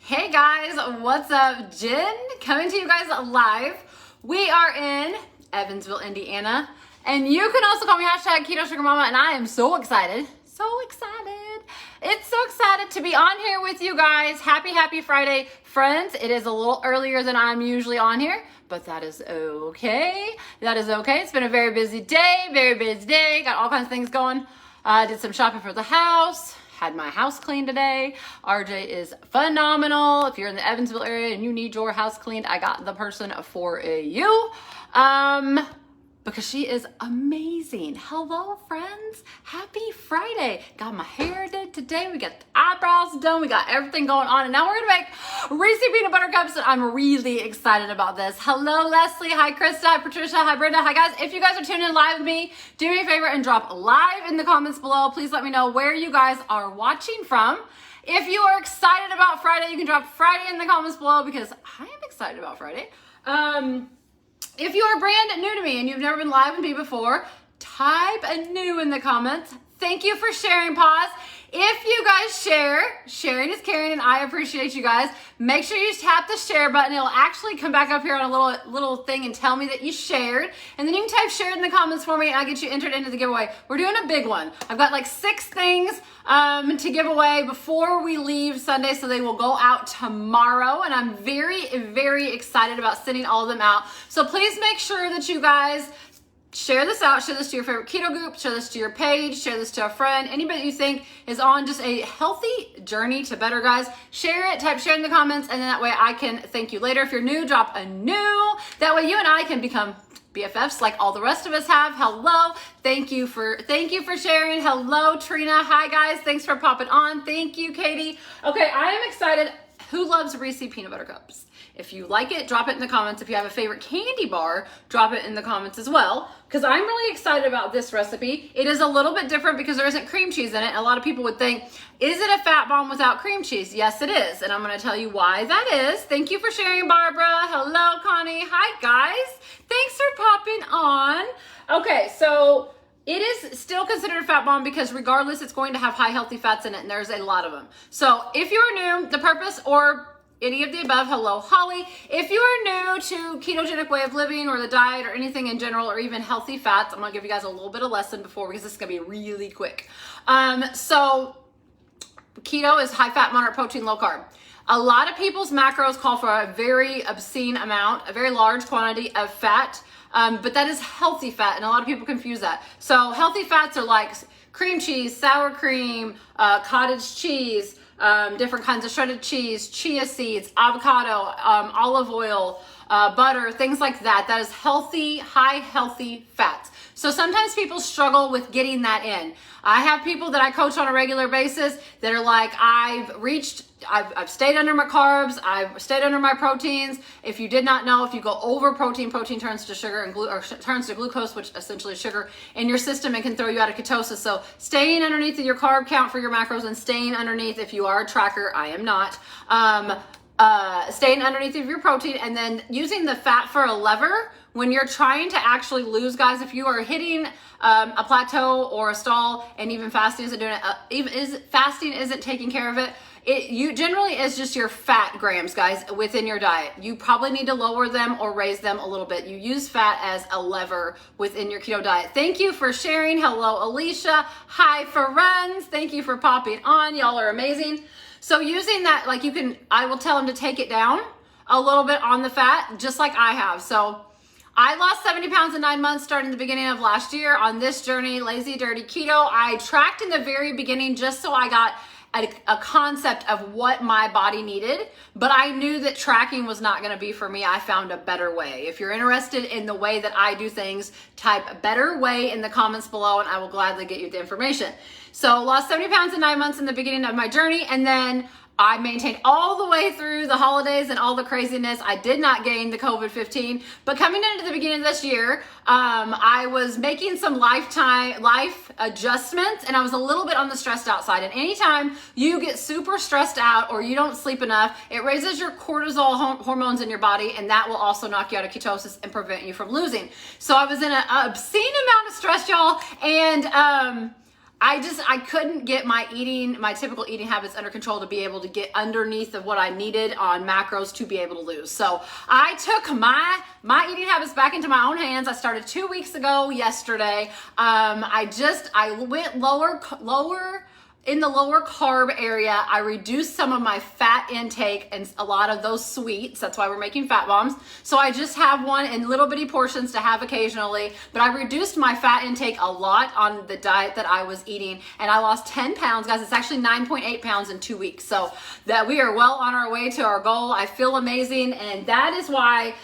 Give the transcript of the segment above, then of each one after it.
Hey guys, what's up? Jen coming to you guys live. We are in Evansville, Indiana, and you can also call me #Keto Sugar Mama, and I am so excited. It's so excited to be on here with you guys. Happy Friday, friends. It is a little earlier than I'm usually on here, but that is okay. It's been a very busy day. Got all kinds of things going. Did some shopping for the house. Had my house cleaned today. RJ is phenomenal. If you're in the Evansville area and you need your house cleaned, I got the person for you. Because she is amazing. Hello, friends. Happy Friday. Got my hair did today. We got the eyebrows done. We got everything going on. And now we're gonna make Reese's Peanut Butter Cups, and I'm really excited about this. Hello, Leslie. Hi, Krista. Hi, Patricia. Hi, Brenda. Hi, guys. If you guys are tuning in live with me, do me a favor and drop live in the comments below. Please let me know where you guys are watching from. If you are excited about Friday, you can drop Friday in the comments below because I am excited about Friday. If you are brand new to me and you've never been live with me before, type a new in the comments. Thank you for sharing, pause. If you guys share, sharing is caring, and I appreciate you guys. Make sure you tap the share button. It'll actually come back up here on a little thing and tell me that you shared. And then you can type share in the comments for me, and I'll get you entered into the giveaway. We're doing a big one. I've got like 6 things to give away before we leave Sunday, so they will go out tomorrow. And I'm very excited about sending all of them out. So please make sure that you guys share this out, share this to your favorite keto group, share this to your page, share this to a friend, anybody you think is on just a healthy journey to better, guys. Share it, type share in the comments, and then that way I can thank you later. If you're new, drop a new. That way you and I can become BFFs like all the rest of us have. Hello. Thank you for sharing. Hello, Trina. Hi, guys. Thanks for popping on. Thank you, Katie. Okay, I am excited. Who loves Reese's Peanut Butter Cups? If you like it, drop it in the comments. If you have a favorite candy bar, drop it in the comments as well, because I'm really excited about this recipe. It is a little bit different because there isn't cream cheese in it. A lot of people would think, is it a fat bomb without cream cheese? Yes, it is, and I'm going to tell you why that is. Thank you for sharing, Barbara. Hello, Connie. Hi, guys. Thanks for popping on. Okay, so it is still considered a fat bomb because regardless, it's going to have high healthy fats in it, and there's a lot of them. So if you're new, the purpose or any of the above, hello, Holly. If you are new to ketogenic way of living or the diet or anything in general or even healthy fats, I'm gonna give you guys a little bit of lesson before because this is gonna be really quick. So keto is high fat, moderate protein, low carb. A lot of people's macros call for a very obscene amount, a very large quantity of fat, but that is healthy fat, and a lot of people confuse that. So healthy fats are like cream cheese, sour cream, cottage cheese, different kinds of shredded cheese, chia seeds, avocado, olive oil, butter, things like that. That is healthy, high healthy fats. So sometimes people struggle with getting that in. I have people that I coach on a regular basis that are like, I've stayed under my carbs, I've stayed under my proteins. If you did not know, if you go over protein turns to sugar and turns to glucose, which essentially is sugar in your system, and can throw you out of ketosis. So staying underneath your carb count for your macros and staying underneath, if you are a tracker, I am not, staying underneath of your protein, and then using the fat for a lever when you're trying to actually lose, guys. If you are hitting a plateau or a stall, and even fasting isn't doing it, fasting isn't taking care of it, you generally is just your fat grams, guys, within your diet. You probably need to lower them or raise them a little bit. You use fat as a lever within your keto diet. Thank you for sharing. Hello, Alicia. Hi, friends. Thank you for popping on. Y'all are amazing. So using that, like I will tell them to take it down a little bit on the fat, just like I have. So I lost 70 pounds in 9 months starting the beginning of last year on this journey, Lazy Dirty Keto. I tracked in the very beginning just so I got a concept of what my body needed, but I knew that tracking was not going to be for me. I found a better way. If you're interested in the way that I do things, type better way in the comments below, and I will gladly get you the information. So lost 70 pounds in 9 months in the beginning of my journey, and then I maintained all the way through the holidays and all the craziness. I did not gain the COVID-15, but coming into the beginning of this year, I was making some life adjustments, and I was a little bit on the stressed out side. And anytime you get super stressed out or you don't sleep enough, it raises your cortisol hormones in your body, and that will also knock you out of ketosis and prevent you from losing. So I was in an obscene amount of stress, y'all, and I couldn't get my typical eating habits under control to be able to get underneath of what I needed on macros to be able to lose. So I took my eating habits back into my own hands. I started 2 weeks ago yesterday. I went lower in the lower carb area. I reduced some of my fat intake and a lot of those sweets. That's why we're making fat bombs. So I just have one in little bitty portions to have occasionally, but I reduced my fat intake a lot on the diet that I was eating, and I lost 10 pounds, guys. It's actually 9.8 pounds in 2 weeks. So that we are well on our way to our goal. I feel amazing, and that is why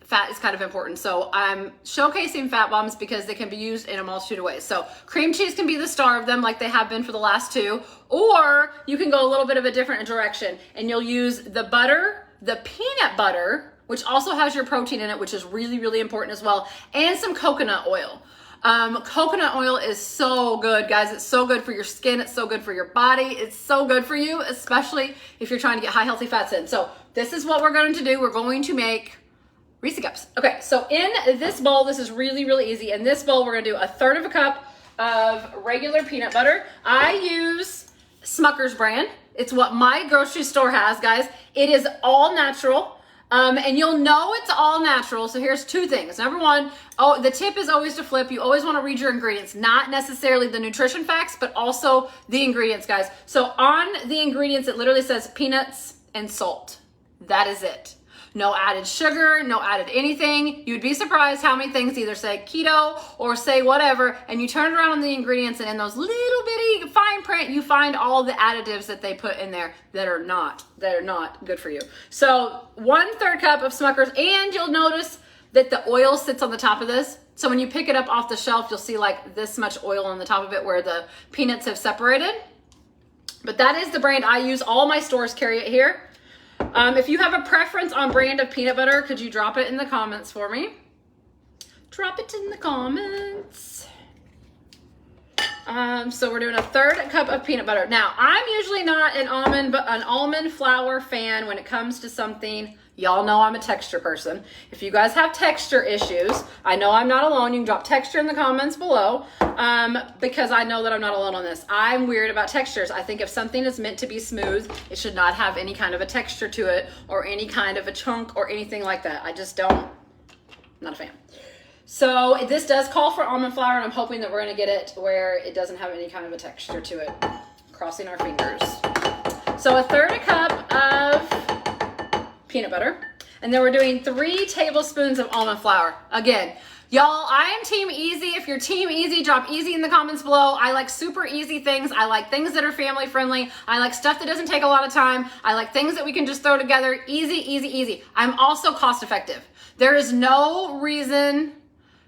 fat is kind of important. So I'm showcasing fat bombs because they can be used in a multitude of ways. So cream cheese can be the star of them, like they have been for the last two, or you can go a little bit of a different direction and you'll use the butter, the peanut butter, which also has your protein in it, which is really, really important as well, and some coconut oil. Coconut oil is so good, guys. It's so good for your skin. It's so good for your body. It's so good for you, especially if you're trying to get high healthy fats in. So this is what we're going to do. We're going to make Reeses Cups. Okay, so in this bowl, this is really, really easy. In this bowl, we're gonna do 1/3 cup of regular peanut butter. I use Smucker's brand. It's what my grocery store has, guys. It is all natural. And you'll know it's all natural. So here's two things. Number one, the tip is always to flip. You always want to read your ingredients, not necessarily the nutrition facts, but also the ingredients, guys. So on the ingredients, it literally says peanuts and salt. That is it. No added sugar, no added anything. You'd be surprised how many things either say keto or say whatever, and you turn around on the ingredients and in those little bitty fine print, you find all the additives that they put in there that are not good for you. So 1/3 cup of Smucker's, and you'll notice that the oil sits on the top of this. So when you pick it up off the shelf, you'll see like this much oil on the top of it where the peanuts have separated. But that is the brand I use. All my stores carry it here. If you have a preference on brand of peanut butter, could you drop it in the comments for me? Drop it in the comments. So we're doing 1/3 cup of peanut butter. Now, I'm usually not an almond flour fan when it comes to something. Y'all know I'm a texture person. If you guys have texture issues, I know I'm not alone. You can drop texture in the comments below, because I know that I'm not alone on this. I'm weird about textures. I think if something is meant to be smooth, it should not have any kind of a texture to it or any kind of a chunk or anything like that. I'm not a fan. So this does call for almond flour, and I'm hoping that we're gonna get it where it doesn't have any kind of a texture to it. Crossing our fingers. So 1/3 cup of peanut butter, and then we're doing 3 tablespoons of almond flour. Again, y'all, I am team easy. If you're team easy, drop easy in the comments below. I like super easy things. I like things that are family friendly. I like stuff that doesn't take a lot of time. I like things that we can just throw together. Easy, easy, easy. I'm also cost effective. There is no reason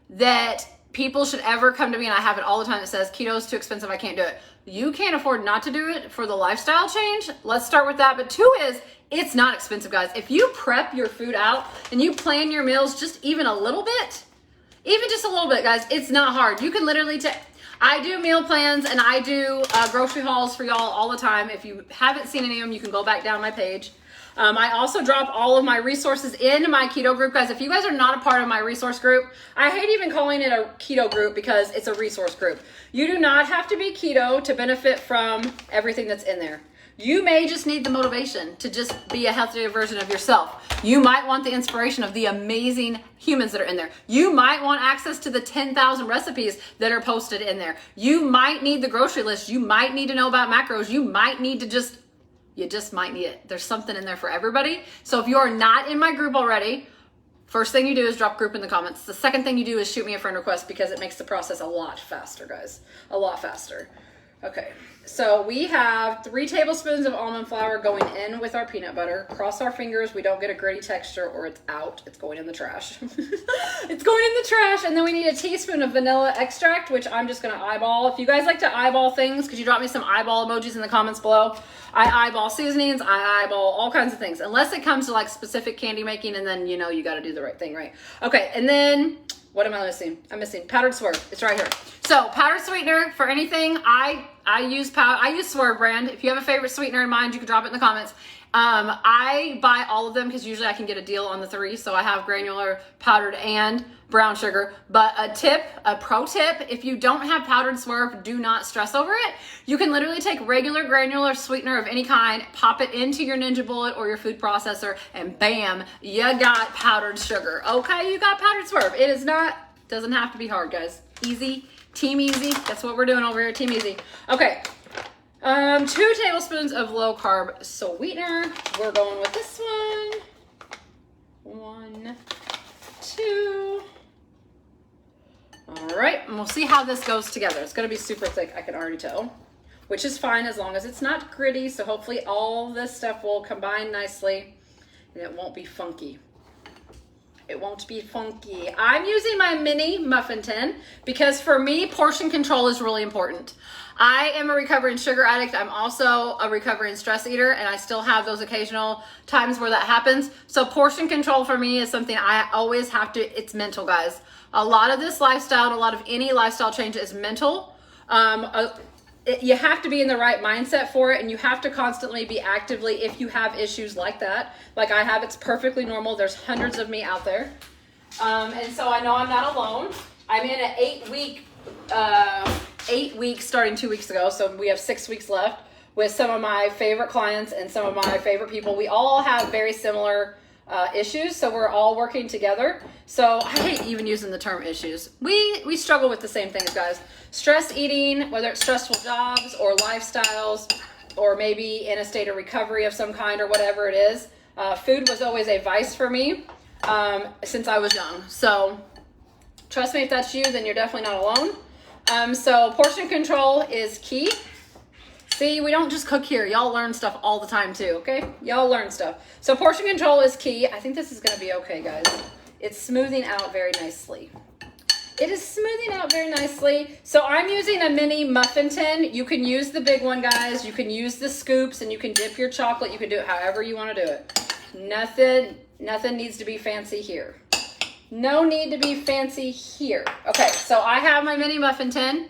that people should ever come to me, and I have it all the time, that says keto is too expensive, I can't do it. You can't afford not to do it for the lifestyle change. Let's start with that. But 2 is, it's not expensive, guys. If you prep your food out and you plan your meals just even a little bit, even just a little bit, guys, it's not hard. You can literally I do meal plans and I do grocery hauls for y'all all the time. If you haven't seen any of them, you can go back down my page. I also drop all of my resources in my keto group. Guys, if you guys are not a part of my resource group, I hate even calling it a keto group because it's a resource group. You do not have to be keto to benefit from everything that's in there. You may just need the motivation to just be a healthier version of yourself. You might want the inspiration of the amazing humans that are in there. You might want access to the 10,000 recipes that are posted in there. You might need the grocery list. You might need to know about macros. You might need to you just might need it. There's something in there for everybody. So if you are not in my group already, first thing you do is drop group in the comments. The second thing you do is shoot me a friend request because it makes the process a lot faster, guys. A lot faster. Okay, so we have 3 tablespoons of almond flour going in with our peanut butter. Cross our fingers we don't get a gritty texture or it's out. It's going in the trash. It's going in the trash. And then we need a teaspoon of vanilla extract, which I'm just gonna eyeball. If you guys like to eyeball things, could you drop me some eyeball emojis in the comments below? I eyeball seasonings, I eyeball all kinds of things, unless it comes to like specific candy making, and then you know you gotta do the right thing, right? Okay, and then what am I missing? I'm missing powdered swerve. It's right here. So powdered sweetener for anything. I I use Swerve brand. If you have a favorite sweetener in mind, you can drop it in the comments. I buy all of them because usually I can get a deal on the 3. So I have granular, powdered, and brown sugar. But a pro tip, if you don't have powdered Swerve, do not stress over it. You can literally take regular granular sweetener of any kind, pop it into your Ninja Bullet or your food processor, and bam, you got powdered sugar. Okay, you got powdered Swerve. Doesn't have to be hard, guys. Easy, team easy. That's what we're doing over here, team easy. Okay. 2 tablespoons of low carb sweetener. We're going with this one. 1, 2. All right, and we'll see how this goes together. It's gonna be super thick, I can already tell, which is fine as long as it's not gritty. So hopefully all this stuff will combine nicely and it won't be funky. It won't be funky. I'm using my mini muffin tin because for me, portion control is really important. I am a recovering sugar addict. I'm also a recovering stress eater, and I still have those occasional times where that happens. So portion control for me is something I always have to, it's mental, guys. A lot of this lifestyle and a lot of any lifestyle change is mental. You have to be in the right mindset for it, and you have to constantly be actively, if you have issues like that, like I have, it's perfectly normal. There's hundreds of me out there. And so I know I'm not alone. I'm in an 8 weeks starting 2 weeks ago. So we have 6 weeks left with some of my favorite clients and some of my favorite people. We all have very similar issues, so we're all working together. So I hate even using the term issues. We struggle with the same things, guys. Stress eating, whether it's stressful jobs or lifestyles, or maybe in a state of recovery of some kind or whatever it is. Food was always a vice for me since I was young. So trust me, if that's you, then you're definitely not alone. So portion control is key. See, we don't just cook here. Y'all learn stuff all the time too, okay? Y'all learn stuff. So portion control is key. I think this is gonna be okay, guys. It's smoothing out very nicely. It is smoothing out very nicely. So I'm using a mini muffin tin. You can use the big one, guys. You can use the scoops, and you can dip your chocolate. You can do it however you wanna do it. Nothing needs to be fancy here. No need to be fancy here. Okay, so I have my mini muffin tin.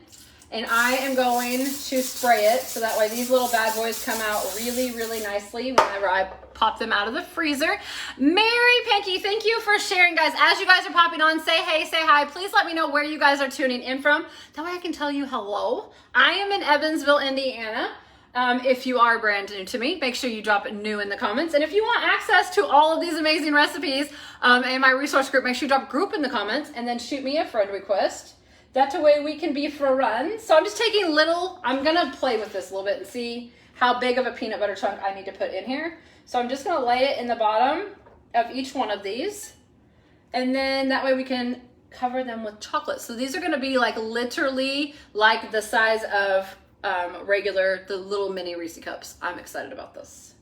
And I am going to spray it so that way these little bad boys come out really, really nicely whenever I pop them out of the freezer. Mary Pinky, thank you for sharing, guys. As you guys are popping on, say hey, say hi. Please let me know where you guys are tuning in from. That way I can tell you hello. I am in Evansville, Indiana. If you are brand new to me, make sure you drop it new in the comments. And if you want access to all of these amazing recipes and my resource group, make sure you drop group in the comments and then shoot me a friend request. That way we can be friends. So I'm just taking I'm gonna play with this a little bit and see how big of a peanut butter chunk I need to put in here. So I'm just gonna lay it in the bottom of each one of these. And then that way we can cover them with chocolate. So these are gonna be like literally like the size of the little mini Reeses Cups. I'm excited about this.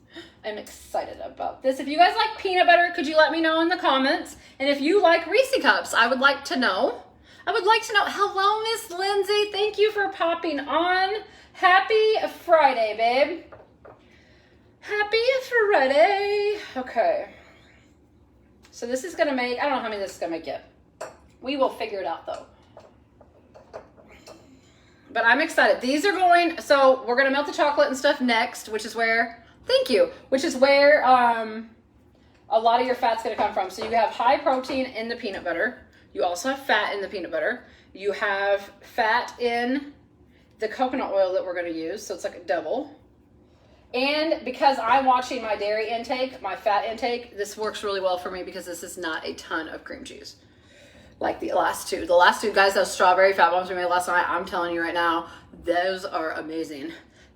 I'm excited about this. If you guys like peanut butter, could you let me know in the comments? And if you like Reeses Cups, I would like to know. Hello, Miss Lindsay. Thank you for popping on. Happy Friday, babe. Happy Friday. Okay. So this is going to make, I don't know how many this is going to make yet. We will figure it out, though. But I'm excited. These are going, so we're going to melt the chocolate and stuff next, which is where, which is where a lot of your fat's going to come from. So you have high protein in the peanut butter. You also have fat in the peanut butter. You have fat in the coconut oil that we're going to use, so it's like a double. And because I'm watching my dairy intake, my fat intake, this works really well for me because this is not a ton of cream cheese. Like the last two. The last two, guys, those strawberry fat bombs we made last night, I'm telling you right now, those are amazing.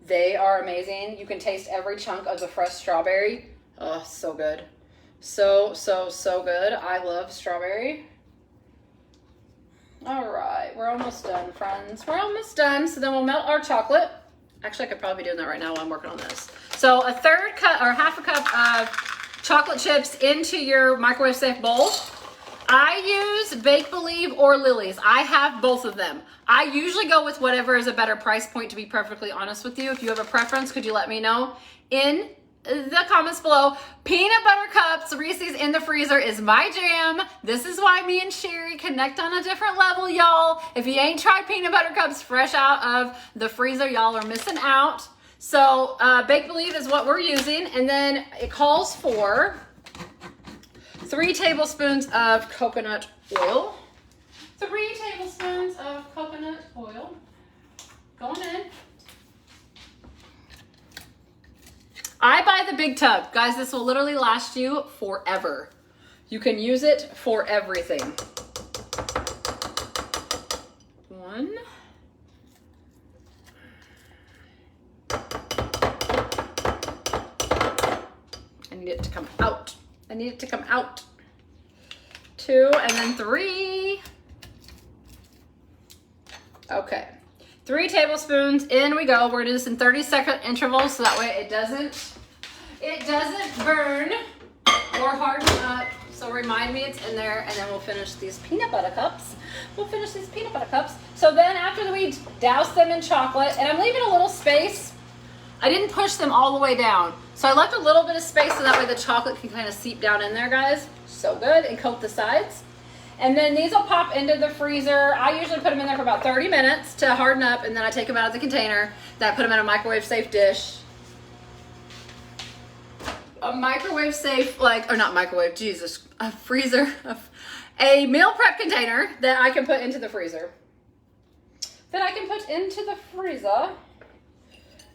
They are amazing. You can taste every chunk of the fresh strawberry. Oh, so good. So good. I love strawberry. All right, we're almost done, friends. We're almost done. So then we'll melt our chocolate. Actually, I could probably be doing that right now while I'm working on this. So a third cup or half a cup of chocolate chips into your microwave safe bowl. I use Bake Believe or Lily's. I have both of them. I usually go with whatever is a better price point, to be perfectly honest with you. If you have a preference, could you let me know in the comments below. Peanut butter cups, Reese's in the freezer is my jam. This is why me and Sherry connect on a different level, y'all. If you ain't tried peanut butter cups fresh out of the freezer, y'all are missing out. So Bake Believe is what we're using. And then it calls for 3 tablespoons of coconut oil. 3 tablespoons of coconut oil going in. I buy the big tub. Guys, this will literally last you forever. You can use it for everything. 1. I need it to come out. I need it to come out. 2, and then 3. Okay. 3 tablespoons, in we go. We're gonna do this in 30-second intervals so that way it doesn't burn or harden up. So remind me it's in there, and then we'll finish these peanut butter cups. So then after we douse them in chocolate, and I'm leaving a little space. I didn't push them all the way down. So I left a little bit of space so that way the chocolate can kind of seep down in there, guys. So good, and coat the sides. And then these will pop into the freezer. I usually put them in there for about 30 minutes to harden up, and then I take them out of the container. Then I put them in a microwave safe dish. A microwave safe, or not microwave, Jesus, a freezer, a meal prep container that I can put into the freezer.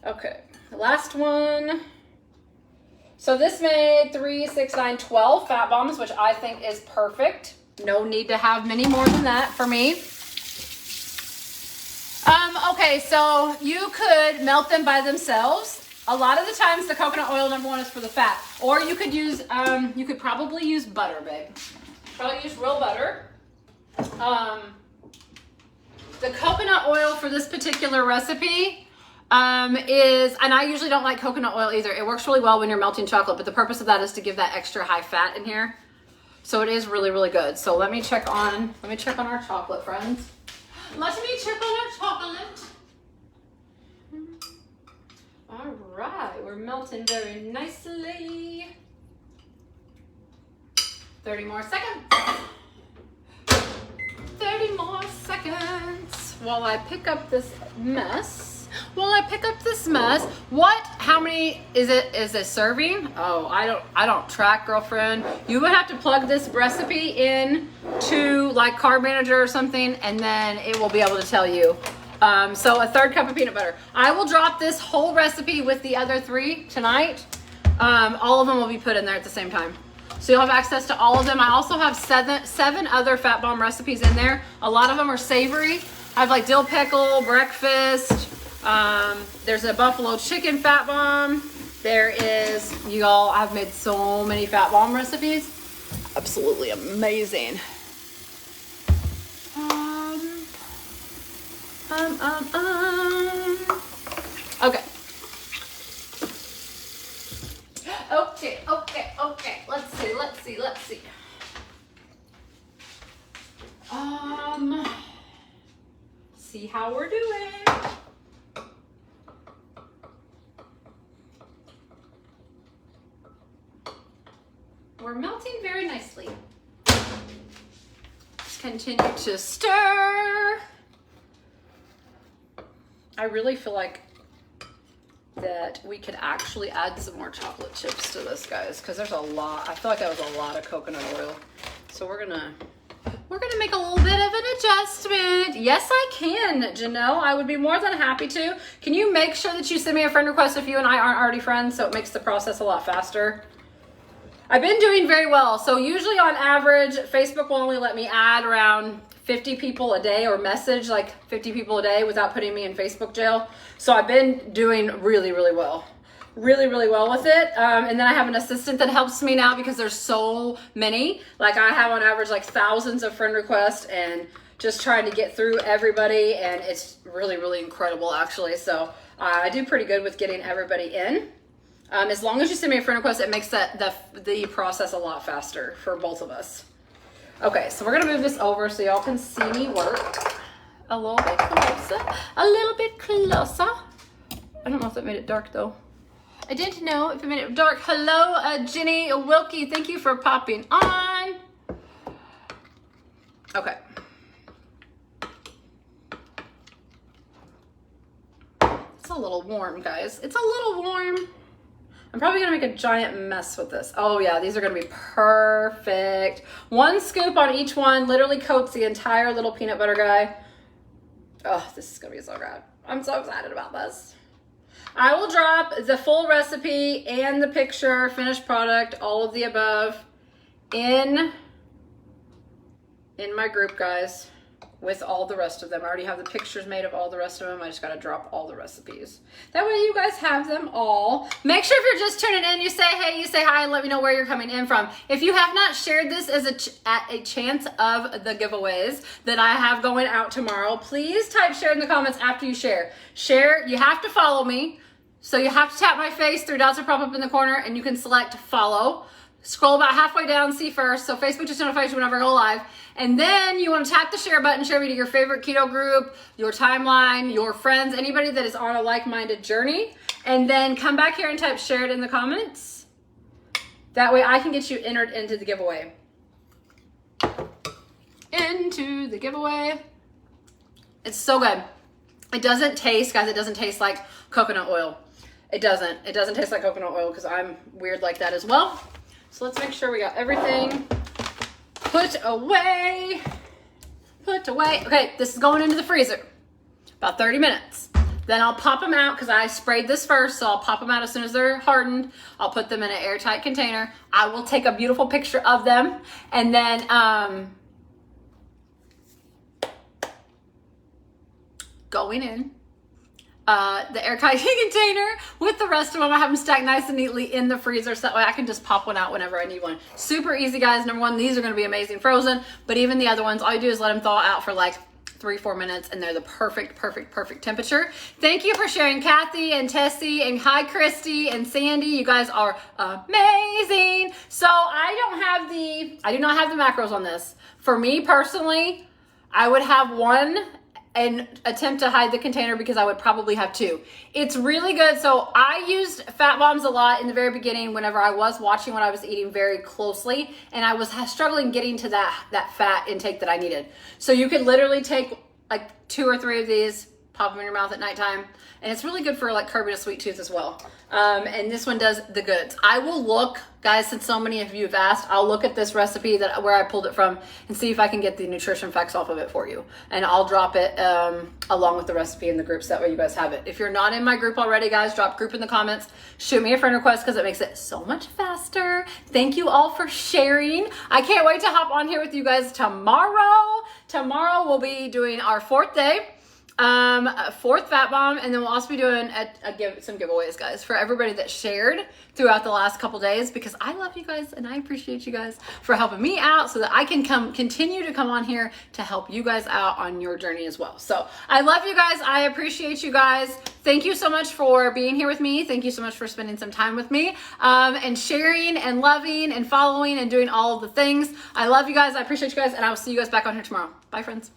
Okay, the last one. So this made 3, 6, 9, 12 fat bombs, which I think is perfect. No need to have many more than that for me. Okay, so you could melt them by themselves. A lot of the times the coconut oil, number 1, is for the fat. Or you could use, you could probably use butter, babe. Probably use real butter. The coconut oil for this particular recipe is, and I usually don't like coconut oil either. It works really well when you're melting chocolate, but the purpose of that is to give that extra high fat in here. So it is really, really good. So let me check on our chocolate, friends. Let me check on our chocolate. All right, we're melting very nicely. 30 more seconds. 30 more seconds while I pick up this mess. How many is it? Is it serving? Oh, I don't track, girlfriend. You would have to plug this recipe in to like Carb Manager or something, and then it will be able to tell you. So a 1/3 cup of peanut butter. I will drop this whole recipe with the other 3 tonight. All of them will be put in there at the same time. So you'll have access to all of them. I also have 7 other fat bomb recipes in there. A lot of them are savory. I have like dill pickle, breakfast. There's a buffalo chicken fat bomb. There is, y'all, I've made so many fat bomb recipes. Absolutely amazing. Okay. Okay. Let's see. See how we're doing. We're melting very nicely. Just continue to stir. I really feel like that we could actually add some more chocolate chips to this, guys, because there's a lot. I feel like that was a lot of coconut oil. So we're gonna make a little bit of an adjustment. Yes, I can, Janelle. I would be more than happy to. Can you make sure that you send me a friend request if you and I aren't already friends, so it makes the process a lot faster? I've been doing very well. So usually on average, Facebook will only let me add around 50 people a day or message like 50 people a day without putting me in Facebook jail. So I've been doing really, really well. Really well with it. And then I have an assistant that helps me now because there's so many. Like I have on average like thousands of friend requests and just trying to get through everybody. And it's really, really incredible actually. So I do pretty good with getting everybody in. As long as you send me a friend request, it makes the process a lot faster for both of us. Okay, so we're gonna move this over so y'all can see me work a little bit closer. I don't know if that made it dark though. I didn't know if it made it dark. Hello, Jenny Wilkie. Thank you for popping on. Okay. It's a little warm, guys. It's a little warm. I'm probably gonna make a giant mess with this. Oh yeah, these are gonna be perfect. 1 scoop on each one, literally coats the entire little peanut butter guy. Oh, this is gonna be so good. I'm so excited about this. I will drop the full recipe and the picture, finished product, all of the above in my group, guys, with all the rest of them. I already have the pictures made of all the rest of them. I just got to drop all the recipes. That way you guys have them all. Make sure if you're just tuning in, you say hey, you say hi, and let me know where you're coming in from. If you have not shared this as a chance of the giveaways that I have going out tomorrow, please type share in the comments after you share. Share, you have to follow me. So you have to tap my face, 3 dots will pop up in the corner, and you can select follow. Scroll about halfway down, see first. So Facebook just notifies you whenever I go live. And then you want to tap the share button, share me to your favorite keto group, your timeline, your friends, anybody that is on a like-minded journey. And then come back here and type share it in the comments. That way I can get you entered into the giveaway. Into the giveaway. It's so good. It doesn't taste, guys, it doesn't taste like coconut oil. It doesn't. It doesn't taste like coconut oil because I'm weird like that as well. So let's make sure we got everything put away. Put away. Okay, this is going into the freezer. About 30 minutes. Then I'll pop them out because I sprayed this first, so I'll pop them out as soon as they're hardened. I'll put them in an airtight container. I will take a beautiful picture of them. And then going in the airtight container with the rest of them. I have them stacked nice and neatly in the freezer so that way I can just pop one out whenever I need one. Super easy, guys. Number one, these are going to be amazing frozen, but even the other ones, all you do is let them thaw out for like 3-4 minutes and they're the perfect temperature. Thank you for sharing, Kathy and Tessie, and hi Christy and Sandy. You guys are amazing. So I do not have the macros on this. For me personally, I would have 1 and attempt to hide the container because I would probably have 2. It's really good. So I used fat bombs a lot in the very beginning whenever I was watching what I was eating very closely, and I was struggling getting to that fat intake that I needed. So you could literally take like 2 or 3 of these, pop them in your mouth at nighttime, and it's really good for like curbing a sweet tooth as well. And this one does the goods. I will look, guys, since so many of you have asked, I'll look at this recipe where I pulled it from and see if I can get the nutrition facts off of it for you. And I'll drop it along with the recipe in the groups. That way you guys have it. If you're not in my group already, guys, drop group in the comments. Shoot me a friend request because it makes it so much faster. Thank you all for sharing. I can't wait to hop on here with you guys tomorrow. Tomorrow we'll be doing our 4th day. 4th fat bomb, and then we'll also be doing some giveaways, guys, for everybody that shared throughout the last couple days, because I love you guys and I appreciate you guys for helping me out so that I can continue to come on here to help you guys out on your journey as well. So I love you guys. I appreciate you guys. Thank you so much for being here with me. Thank you so much for spending some time with me, and sharing and loving and following and doing all of the things. I love you guys. I appreciate you guys, and I will see you guys back on here tomorrow. Bye, friends.